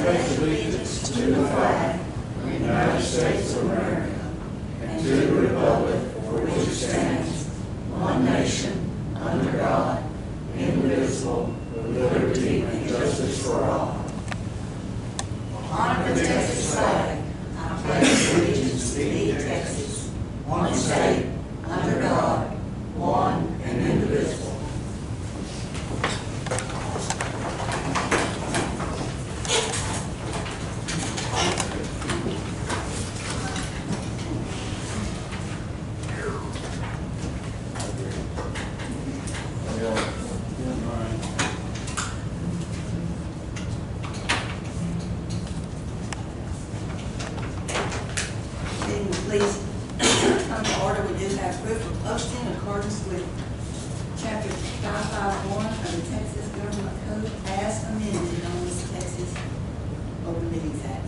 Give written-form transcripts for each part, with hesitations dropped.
pledge allegiance to the flag of the United States of America and to the republic for which it stands, one nation, under God, indivisible, with liberty and justice for all. Honor the Texas flag. I pledge allegiance to thee, Texas, one state, under God, one and indivisible. Please come to order. We do have proof of posting in accordance with Chapter 551 of the Texas Government Code as amended on this Texas Open Meetings Act.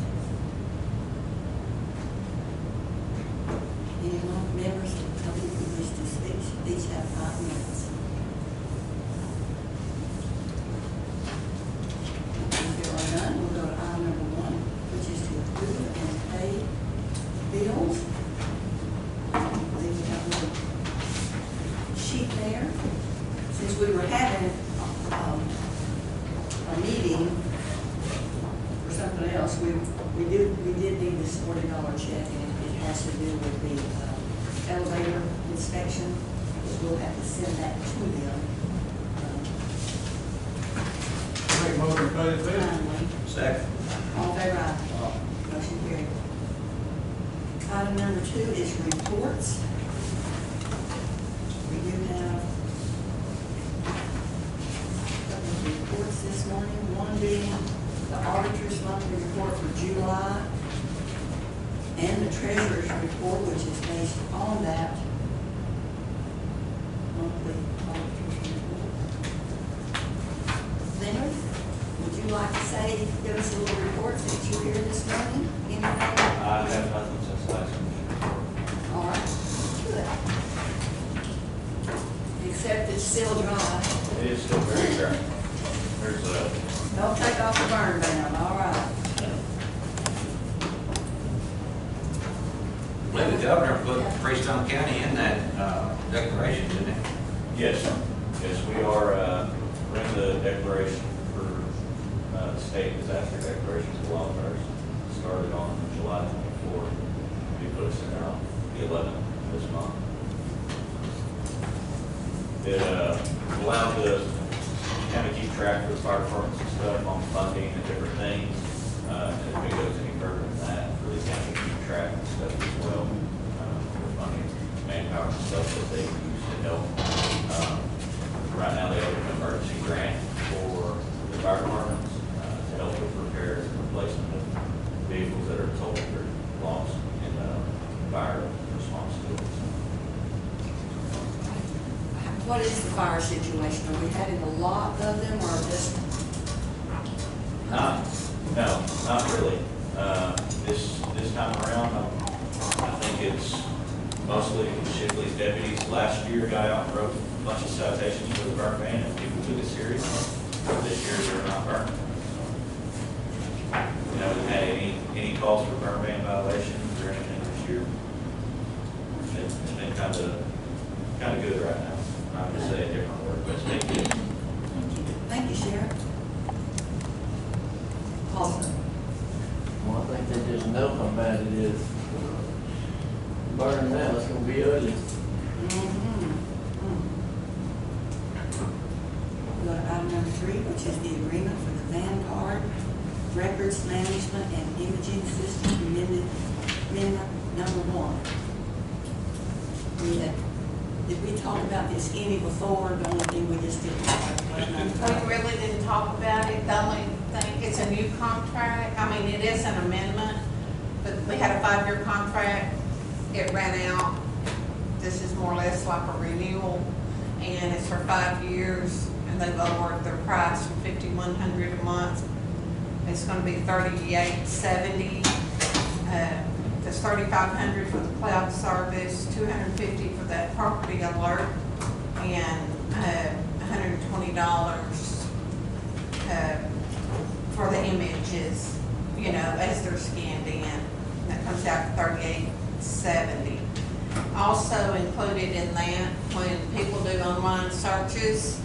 Anyone, members of the public who wish to speak, each have 5 minutes. If there are none, we'll go to item number 1, which is to approve and pay bills. Sheet there. Since we were having a meeting for something else, we did need this $40 check, and it has to do with the elevator inspection. We'll have to send that to them. Make motion to pay the bill. Finally. Second. All in favor, aye. Motion carried. Item number 2 is reports. We do have a couple of reports this morning, one being the auditor's monthly report for July and the treasurer's report, which is based on that monthly auditor's report. Leonard, would you like to say, give us a little report since you're here this morning? Anything? I have nothing since last week. All right, good. Except it's still dry. It is still very dry. There's Don't take off the burn ban, all right. I believe the governor put Freestone County in that declaration, didn't he? yes, we are bringing the declaration for the state disaster declarations of wildfires. Started on July 24th. We put us in there on the 11th this month. It allowed to kind of keep track of the fire departments and stuff on funding and different things. And if it goes any further than that, really kind of keep track of stuff as well. For funding, manpower and stuff that they use to help. Right now they have an emergency grant for the fire departments to help with repairs and replacement of vehicles that are totaled or lost in fire response skills. What is the fire situation? Are we having a lot of them or just? No, not really. This time around, I think it's mostly Shipley's deputies. Last year, got out and wrote a bunch of citations for the burn ban, and people took it serious. This year, they're not burning. We haven't had any calls for burn ban violations or anything this year. It's been kind of good right now. I'm just saying different word, but it's been good. Thank you, Sheriff. Awesome. Well, I think they just know how bad it is. Burning now, it's gonna be ugly. Go to item number 3, which is the agreement for the Vanguard Records Management and Imaging System amendment number 1. Did we talk about this any before? The only thing we just didn't talk about. We really didn't talk about it. The only thing, it's a new contract. I mean, it is an amendment, but we had a 5-year contract. It ran out. This is more or less like a renewal, and it's for 5 years, and they lowered their price from $5,100 a month. It's going to be $3,870. That's $3,500 for the cloud service, $250 for that property alert, and $120 for the images. you know, as they're scanned in. And that comes out to $38.70. Also included in that, when people do online searches,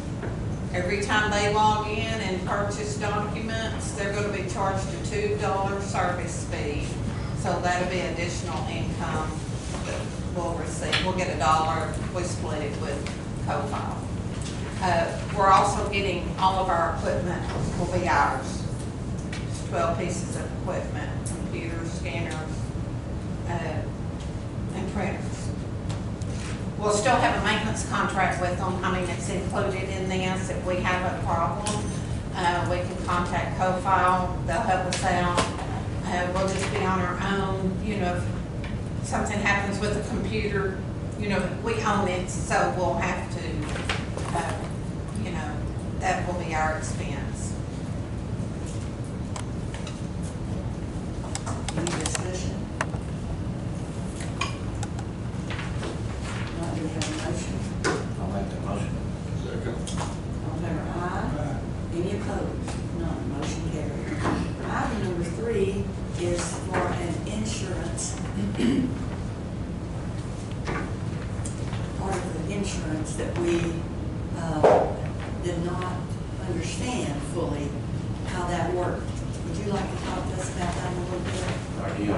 every time they log in and purchase documents, they're gonna be charged a $2 service fee. So that'll be additional income that we'll receive. We'll get $1, we split it with co-file. We're also getting, all of our equipment will be ours. It's 12 pieces of equipment, computers, scanners, and printers. We'll still have a maintenance contract with them. I mean, it's included in this. If we have a problem, we can contact co-file. They'll help us out. We'll just be on our own. You know, if something happens with the computer, you know, we own it, so we'll have to, you know, that will be our expense. Any discussion? Now, do we have a motion? I'll make that motion. Second. All in favor, aye. Any opposed? None, motion carried. Item number 3 is for an insurance. Part of the insurance that we did not understand fully how that worked. Would you like to talk to us about that a little bit? Idea.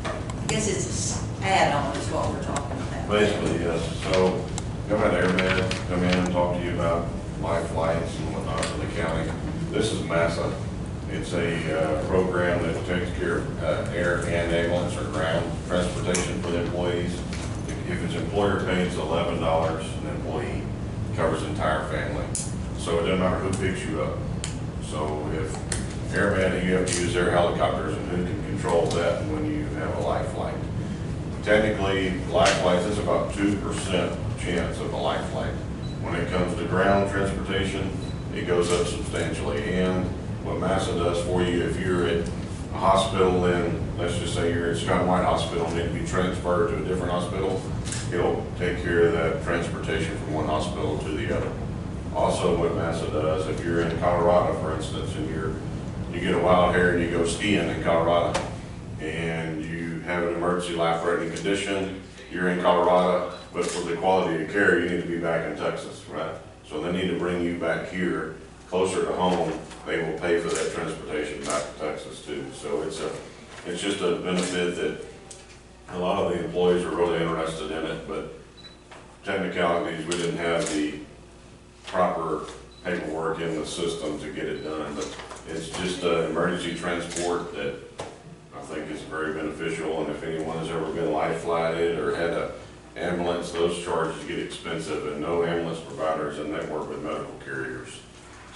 I guess it's an add-on is what we're talking about. Basically, yes. So, government airmen come in and talk to you about life flights and whatnot for the county. This is MASA. It's a program that takes care of air and ambulance or ground transportation for the employees. If it's employer paid, it's $11. An employee covers the entire family. So it doesn't matter who picks you up. So if airmen, you have to use their helicopters, and who can control that when you have a life flight. Technically, life flights is about 2% chance of a life flight. When it comes to ground transportation, it goes up substantially. And what MASA does for you, if you're at a hospital in, let's just say you're at Scott White Hospital and need to be transferred to a different hospital, it'll take care of that transportation from one hospital to the other. Also, what MASA does, if you're in Colorado, for instance, and you get a wild hair and you go skiing in Colorado, and you have an emergency life-threatening condition, you're in Colorado, but for the quality of care, you need to be back in Texas, right? So they need to bring you back here, closer to home. They will pay for that transportation back to Texas too. So it's just a benefit that a lot of the employees are really interested in it, but technicalities, we didn't have the proper paperwork in the system to get it done. But it's just an emergency transport that I think is very beneficial. And if anyone has ever been life flighted or had an ambulance, those charges get expensive, and no ambulance providers in network with medical carriers.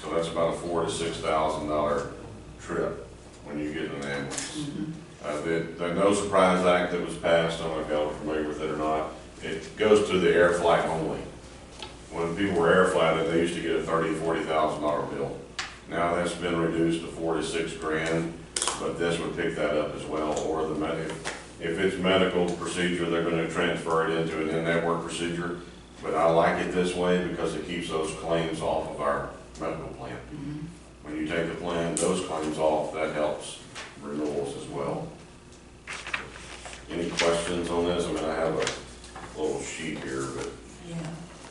So that's about a $4,000 to $6,000 trip when you get in an ambulance. The No Surprise Act that was passed, I don't know if y'all are familiar with it or not, it goes to the air flight only. When people were air flighted, they used to get a $30,000 to $40,000 bill. Now that's been reduced to $4,000 to $6,000, but this would pick that up as well. Or if it's medical procedure, they're going to transfer it into an in-network procedure. But I like it this way because it keeps those claims off of our medical plan. When you take the plan, those claims off, that helps renewals as well. Any questions on this? I mean, I have a little sheet here, but. Yeah,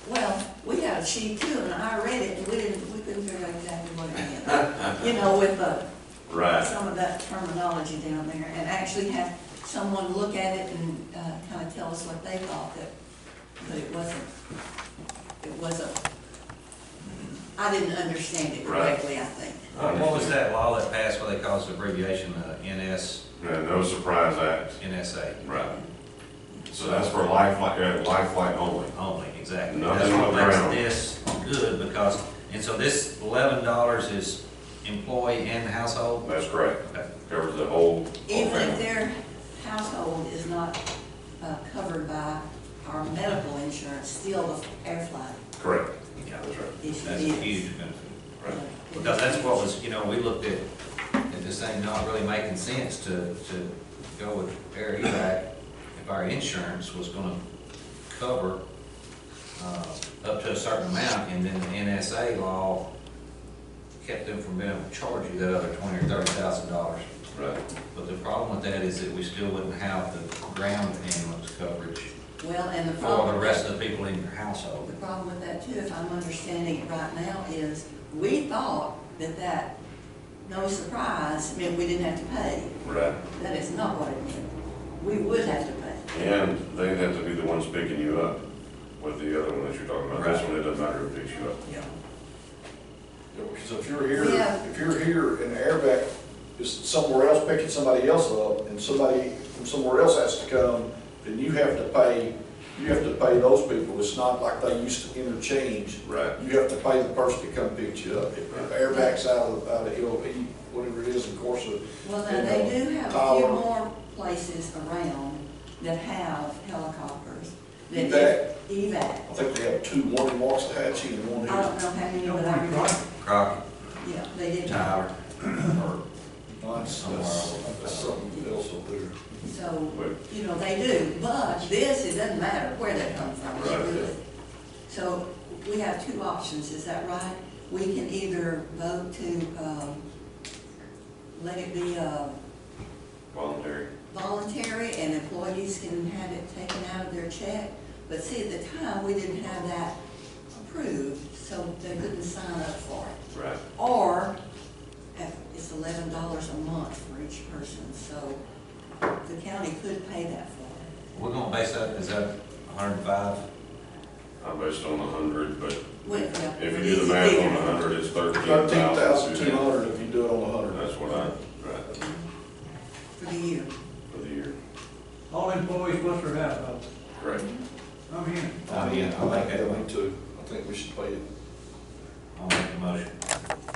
well, we had a sheet too, and I read it, and we couldn't figure out exactly what it meant. You know, with Right. some of that terminology down there, and actually have someone look at it and kind of tell us what they thought, but it wasn't, I didn't understand it correctly, I think. What was that law that passed, what they call it, abbreviation, No Surprise Act. NSA? Right. So that's for life flight only. Only, exactly. Nothing That's what on makes ground. this good, because, and so this $11 is employee and household? That's correct. Okay. Covers the whole Even if family. their household is not covered by our medical insurance, still the air flight Correct. Yeah, That's right. is. That's a huge benefit. Right. Because that's what was, we looked at this thing not really making sense to go with air evac if our insurance was gonna cover up to a certain amount, and then the NSA law kept them from being able to charge you that other $20,000 or $30,000. Right. But the problem with that is that we still wouldn't have the ground ambulance coverage Well, and the for problem. the rest of the people in your household. The problem with that too, if I'm understanding it right now, is we thought that no surprise meant we didn't have to pay. Right. That is not what it meant. We would have to pay. And they'd have to be the ones picking you up with the other one that you're talking about. This one, it doesn't matter who picks you up. Yeah. So if you're here, Yeah. if you're here and the airbag is somewhere else picking somebody else up, and somebody from somewhere else has to come, then you have to pay those people. It's not like they used to interchange. Right. You have to pay the person to come pick you up. If the airbag's out of LV, whatever it is, of course. Well, now, they do have a few Tower. more places around that have helicopters. that Evac? Evac. I think they have two, one in Waxahachie and one I don't here. know how many, but I remember. Crockett, Yeah, they did. Tyler, or That's something else up there. So, you know, they do, but this, it doesn't matter where they come from, it's Right. really. So, we have two options, is that right? We can either vote to, let it be, Voluntary. voluntary and employees can have it taken out of their check. But see, at the time, we didn't have that approved, so they couldn't sign up for it. Right. Or, it's $11 a month for each person, so the county could pay that for it. we're gonna base that, is that 105? I'm based on 100, but Well, yeah, if you for do the easy math figure. on 100, it's 13,200 if you do it on 100. That's what right, For the year. for the year. All employees plus their household. Correct. I'm in. I mean, I like that. Me too. I think we should pay it. I'll make the motion.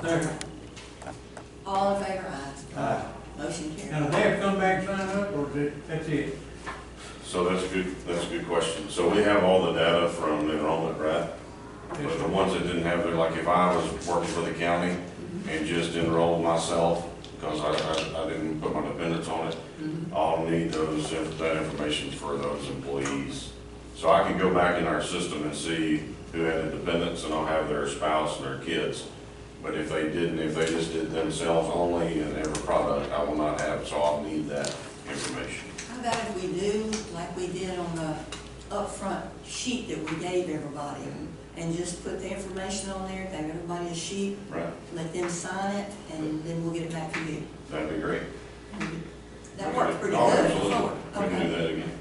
Second. All in favor, aye. Aye. Motion carried. Now, do they have to come back and sign up, or is it, that's it? So that's a good question. So we have all the data from enrollment, right? But the ones that didn't have their, like if I was working for the county and just enrolled myself, because I didn't put my dependents on it, I'll need that information for those employees. So I can go back in our system and see who had the dependents, and I'll have their spouse and their kids. But if they didn't, if they just did themselves only in every product, I will not have, so I'll need that information. How about if we do, like we did on the upfront sheet that we gave everybody, and just put the information on there, gave everybody a sheet, Right. let them sign it, and then we'll get it back to you. That'd be great. That worked pretty Oh, good absolutely. before. We can do Okay. that again.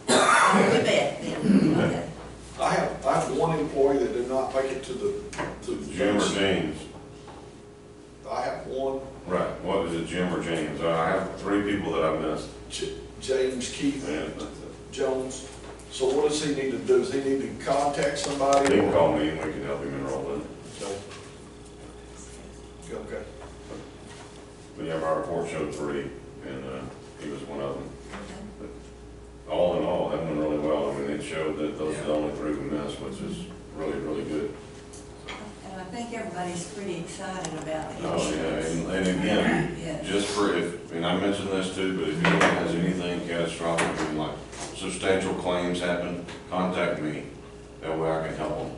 We bet then, okay. I have one employee that did not make it to the. Jim or James? I have one, Right. What is it, Jim or James? I have 3 people that I missed. James Keith Yeah, that's it. Jones. So what does he need to do? Does he need to contact somebody? He can call me and we can help him enroll in. Okay. We have our report showed 3, and he was one of them. Okay. But all in all, that went really well. I mean, it showed that those are the only 3 we missed, which is really, really good. And I think everybody's pretty excited about the Oh, yeah, insurance. and again, Yeah. just for if, and I mentioned this too, but if anyone has anything catastrophic, I mean, like substantial claims happen, contact me. That way I can help them.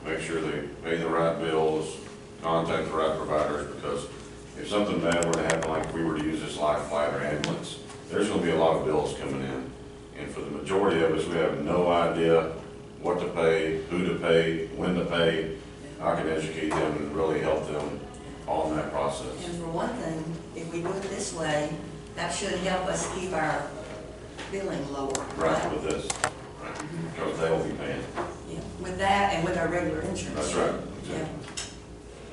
Make sure they pay the right bills, contact the right providers, because if something bad were to happen, like if we were to use this life flight or ambulance, there's gonna be a lot of bills coming in. And for the majority of us, we have no idea what to pay, who to pay, when to pay. I can educate them and really help them on that process. And for one thing, if we do it this way, that should help us keep our billing lower, Right, right? with this, right, because they will be paying. Yeah, with that and with our regular insurance. That's right, Yeah.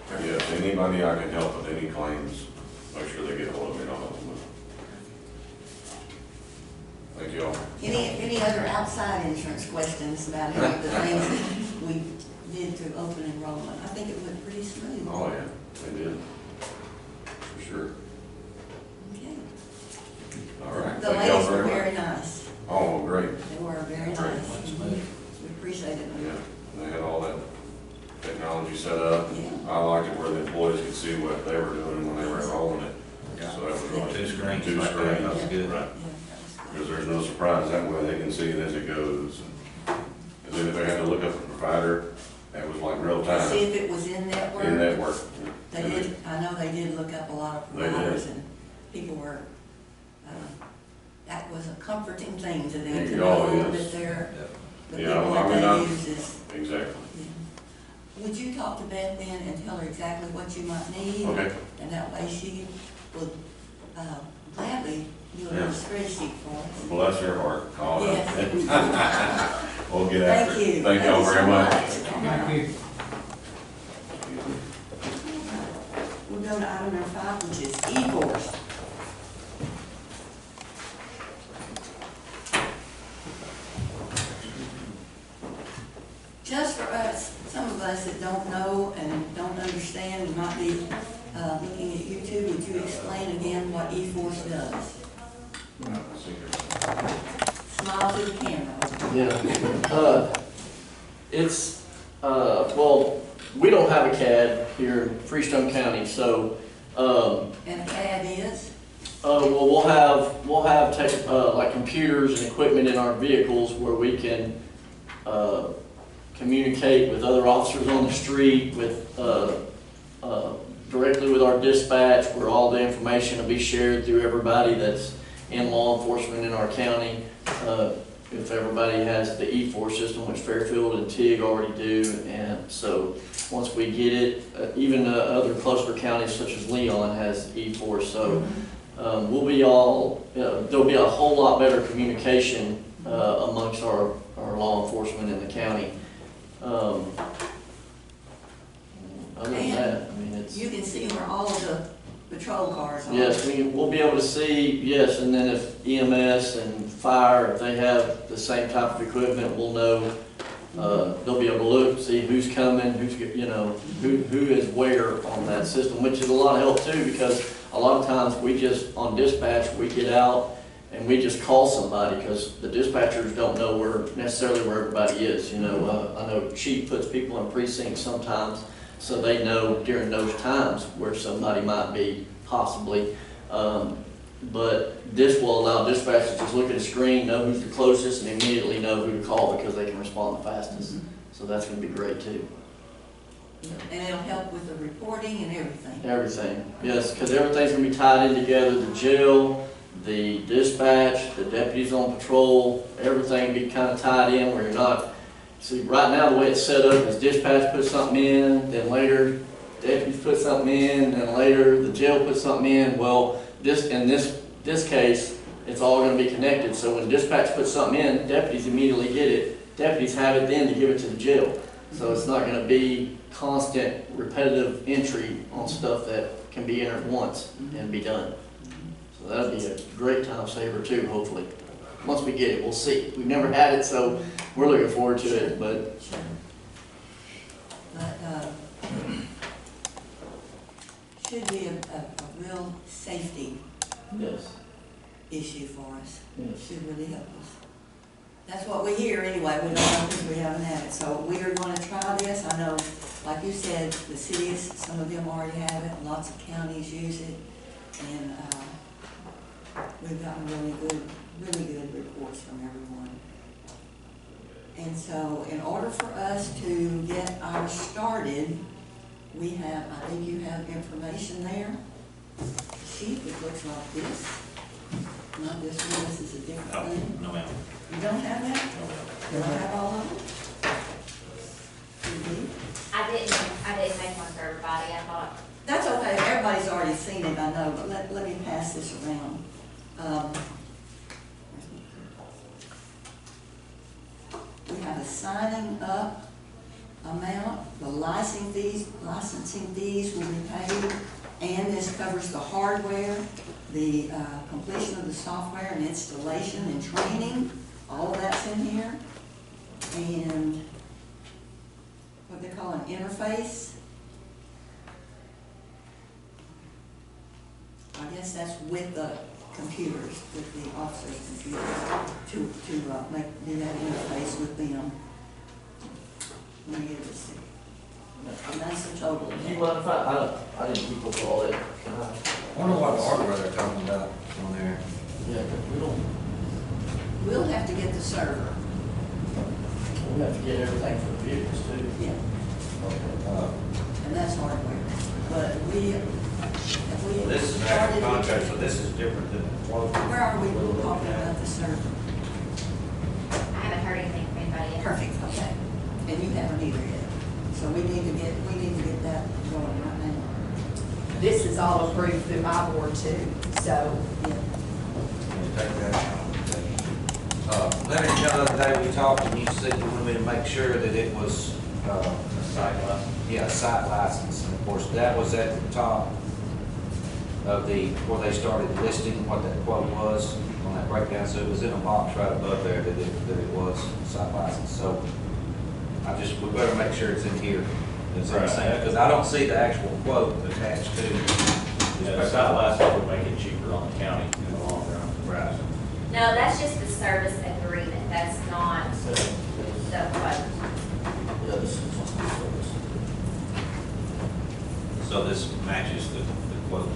exactly. Yes, anybody I can help with any claims, make sure they get hold of me and I'll help them with. Thank you all. Any other outside insurance questions about any of the things that we did to open enrollment? I think it went pretty smooth. Oh, yeah, they did. For sure. Okay. All right. The Thank y'all ladies were much. very nice. Oh, great. They were very Great. nice. Smooth. We appreciated them. Yeah, they had all that technology set up. Yeah. I liked it where the employees could see what they were doing when they were enrolling it. Yeah. So that was really. 2 screens. 2 right there. screens. That was good. Right. Yeah, that was good. Because there's no surprise, that way they can see it as it goes. And then if they had to look up a provider, That was like real See time, if it was in network. in network. They did, I know they did look up a lot of They did. providers, and people were, that was a comforting thing to them, to It know always that is. they're, the Yeah, people I mean, that I- they use is. Exactly. Yeah. Would you talk to Beth then and tell her exactly what you might need? Okay. And that way she would gladly do a Yeah. little spreadsheet for us. Bless her heart. Oh, Yes. We'll get after Thank it. you. Thank y'all you very so much. Thank you. We'll go to item number 5, which is e-course. Just for us, some of us that don't know and don't understand and might be looking at YouTube, would you explain again what e-force does? Smile to the camera. Yeah. Well, we don't have a CAD here in Freestone County, so, And CAD is? well, we'll have like computers and equipment in our vehicles where we can, communicate with other officers on the street, with, directly with our dispatch, where all the information will be shared through everybody that's in law enforcement in our county. If everybody has the E4 system, which Fairfield and TIG already do, and so once we get it, even other closer counties such as Leon has E4, so we'll be all, there'll be a whole lot better communication amongst our law enforcement in the county. Other than that, I mean, it's. You can see where all of the patrol cars are. Yes, we'll be able to see, yes, and then if EMS and fire, if they have the same type of equipment, we'll know, they'll be able to look, see who's coming, who's, who is where on that system, which is a lot of help too, because a lot of times we just, on dispatch, we get out and we just call somebody, because the dispatchers don't know necessarily where everybody is, I know chief puts people in precincts sometimes, so they know during those times where somebody might be possibly. But this will allow dispatchers to just look at a screen, know who's the closest, and immediately know who to call because they can respond the fastest. So that's going to be great too. And it'll help with the reporting and everything. Everything, yes, because everything's going to be tied in together. The jail, the dispatch, the deputies on patrol, everything will be kind of tied in where you're not. See, right now, the way it's set up is dispatch puts something in, then later deputies put something in, then later the jail puts something in. Well, in this case, it's all going to be connected. So when dispatch puts something in, deputies immediately get it. Deputies have it then to give it to the jail. So it's not going to be constant, repetitive entry on stuff that can be entered once and be done. So that'll be a great time saver too, hopefully. Once we get it, we'll see. We've never had it, so we're looking forward to it, but. Sure. But, should be a real safety Yes. issue for us. Yes. Should really help us. That's what we hear anyway. We don't know because we haven't had it. So we are going to try this. I know, like you said, the cities, some of them already have it. Lots of counties use it. And we've gotten really good reports from everyone. And so in order for us to get ours started, we have, I think you have information there. Sheet, it looks like this. Not this one, this is a different thing. No, ma'am. You don't have that? No, ma'am. Do I have all of them? You do? I didn't make one for everybody, I thought. That's okay, everybody's already seen it, I know, but let me pass this around. We have a signing up amount, the licensing fees will be paid, and this covers the hardware, the completion of the software and installation and training, all of that's in here. And what they call an interface. I guess that's with the computers, with the officers' computers, to do that interface with them. Let me get this. And that's the total. Do you mind if I didn't keep up with all that. Can I? I wonder what hardware they're talking about on there. Yeah, we don't, We'll have to get the server. we have to get everything for the vehicles too. Yeah. and that's hardware. But if we This is an actual contract, so this is different than what. Where are we talking about the server? I haven't heard anything from anybody yet. Perfect, okay. And you haven't either yet. So we need to get that going right now. This is all approved through my board too, so, Yeah. Take that out. Leonard, the other day we talked and you said you wanted me to make sure that it was, Site license. yeah, a site license. And of course, that was at the top of where they started listing what that quote was on that breakdown. So it was in a box right above there that it was site license. So we better make sure it's in here. It's in the same, because I don't see the actual quote attached to. Yeah, the site license would make it cheaper on the county in the long run. Right. No, that's just the service agreement, that's not the quote. Yeah, this is just the service. So this matches the quote.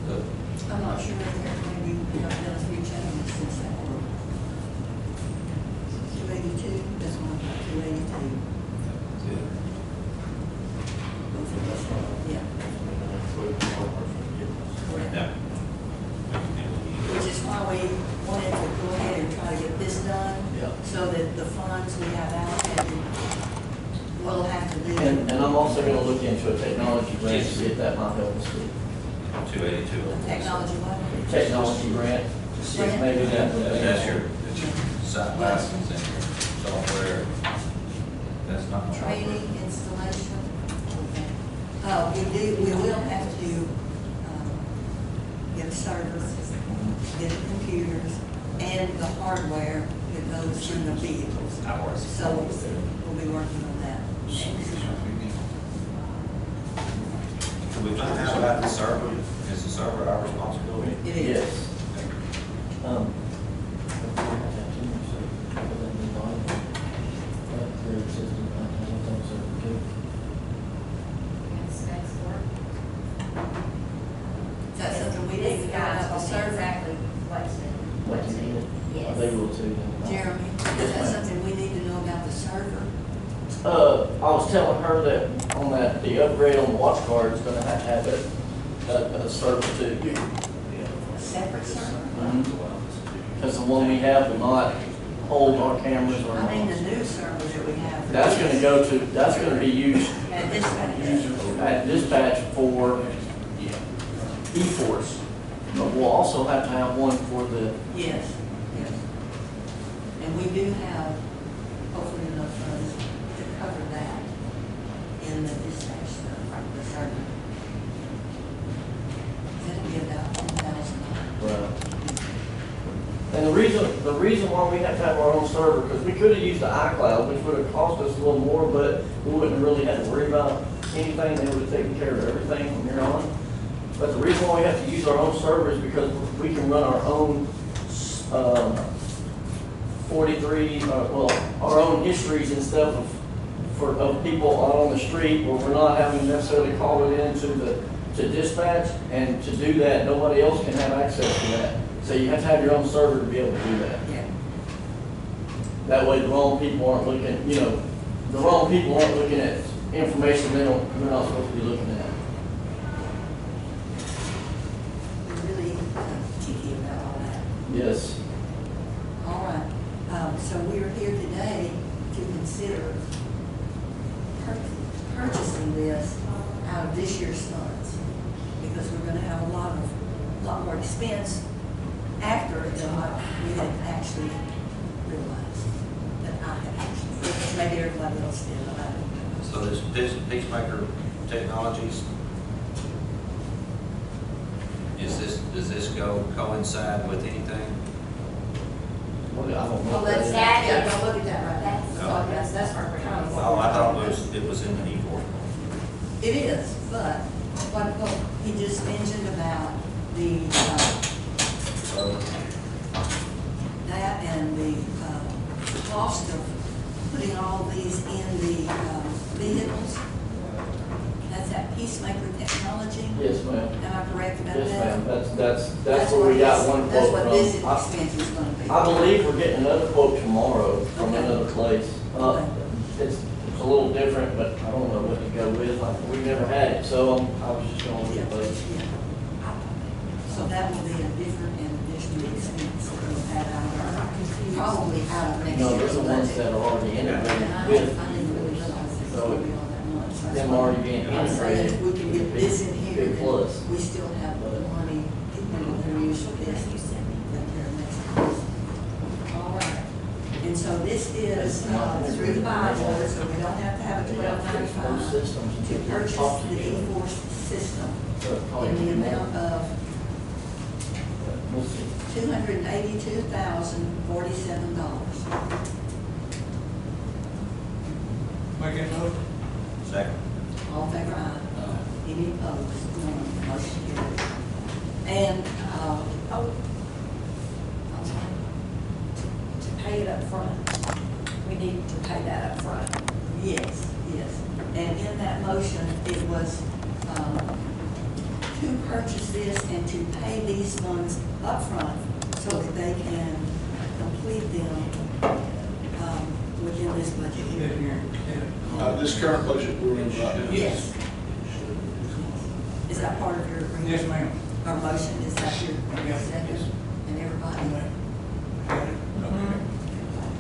Good. I'm not sure if there's maybe done a few changes since that were 282, this one, 282. Both of us, yeah, correct. Yeah. Which is why we wanted to go ahead and try to get this done, Yeah. so that the funds we have allocated will have to do. And I'm also gonna look into a technology grant to see if that might help us with 282. Technology what? technology grant, to see if maybe that would. That's your site license and software. That's not. Training, installation. We will have to, get servers, get the computers, and the hardware that goes in the vehicles. Hours. So we'll be working on that. Do we find out about the server? Is the server our responsibility? It is. Yes. It's next door. Is that something we need to This know guy about the told me server? exactly What you need? Yes. They will too. Jeremy, is that something we need to know about the server? I was telling her that on the upgrade on the watch card is gonna have to have a server too. A separate server? Because the one we have will not hold our cameras or. I mean, the new server that we have. That's gonna be used At this time. at dispatch for E-Force. But we'll also have to have one for the, Yes, yes. And we do have hopefully enough funds to cover that in the dispatch stuff, the server. That'll be about $10,000. and the reason why we have to have our own server, because we could have used the iCloud, which would have cost us a little more, but we wouldn't really have to worry about anything. They would have taken care of everything from here on. But the reason why we have to use our own server is because we can run our own 43, our own histories and stuff of people out on the street, where we're not having to necessarily call it into to dispatch. And to do that, nobody else can have access to that. So you have to have your own server to be able to do that. Yeah. That way the wrong people aren't looking, the wrong people aren't looking at information they're not supposed to be looking at. We're really cheeky about all that. Yes. All right. So we're here today to consider purchasing this out of this year's funds, because we're gonna have a lot more expense after than what we had actually realized, that I had actually, maybe everybody else did, but I don't know. So this Peacemaker Technologies, does this coincide with anything? Well, I don't know. well, that's, That yeah, is- don't look at that right now. That's- That's our kind of. Oh, I thought it was in the E4. It is, but what he just mentioned about the, that and the cost of putting all these in the vehicles, that's that Peacemaker Technology. Yes, ma'am. Am I correct about that? Yes, ma'am. That's where we got one That's quote what this from. expense is gonna be. I believe we're getting another quote tomorrow from Okay. another place. Okay. It's It's a little different, but I don't know what to go with. Like, we've never had it, so I was just gonna look at those. So that will be a different and additional expense that we'll have out of our, probably out of next year's budget. No, those are the ones that are already And integrated I with, didn't really realize it was So, gonna be all that much. That's them why already being I'm saying integrated. if we can get this in here, Big then plus. we still have the money, you know, to use for this. Take care of next year. All right. And so this is, through the buy order, so we don't have to have a $12.95 those systems. to purchase the E-Force system So it probably in the be more. amount of We'll see. $282,047. Make it motion. Second. All in favor, aye. Any opposed? None. Motion carried. And, I'm sorry. To pay it up front. We need to pay that up front. Yes, yes. And in that motion, it was, to purchase this and to pay these ones upfront so that they can complete them, within this budget year. This year, yeah. This current budget we're in right now. Yes. Is that part of your agreement? Yes, ma'am. Or motion, is that your Yes. second? And everybody? Okay.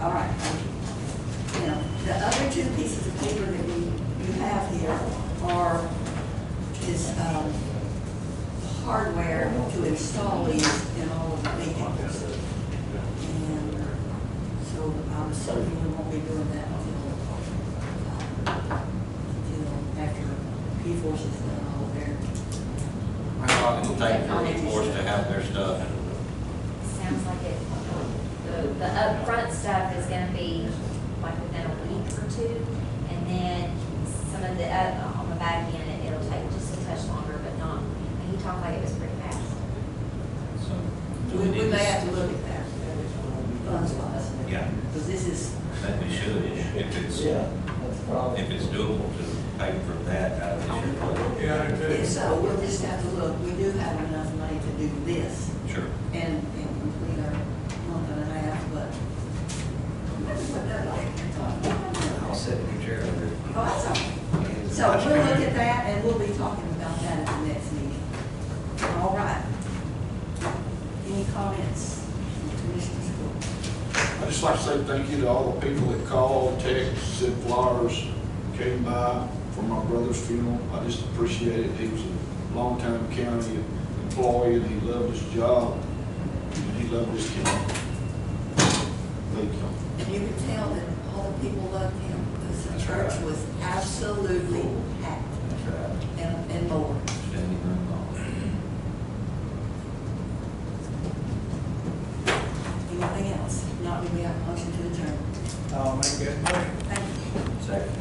All right, thank you. Now, the other two pieces of paper that you have here are, is, hardware to install these in all of the vehicles. And so I'm assuming we won't be doing that until after P-Force is done all of their. How long it'll take for E-Force to have their stuff? Sounds like it, the upfront stuff is gonna be like within a week or two, and then some of the, on the back end, it'll take just a touch longer, but not, he talked like it was pretty fast. So, do We we need may to, have to look at that, funds wise. yeah, Because this is, I think we should, if it's, Yeah, that's probably. if it's doable to pay for that out of this year's budget. Yeah, I do yeah, too. so we'll just have to look, we do have enough money to do this Sure. and complete our month and a half, but. I'll sit in your chair over there. Oh, that's all right. So we'll look at that and we'll be talking about that at the next meeting. All right. Any comments, Commissioner School? I'd just like to say thank you to all the people that called, texted, sent flowers, came by for my brother's funeral. I just appreciate it. He was a longtime county employee and he loved his job and he loved his county. Thank you. And you can tell that all the people loved him because the church was absolutely packed That's right. and more. Standing room on. Anything else? Not, we have a motion to adjourn. I'll make that motion. Thank you. Second.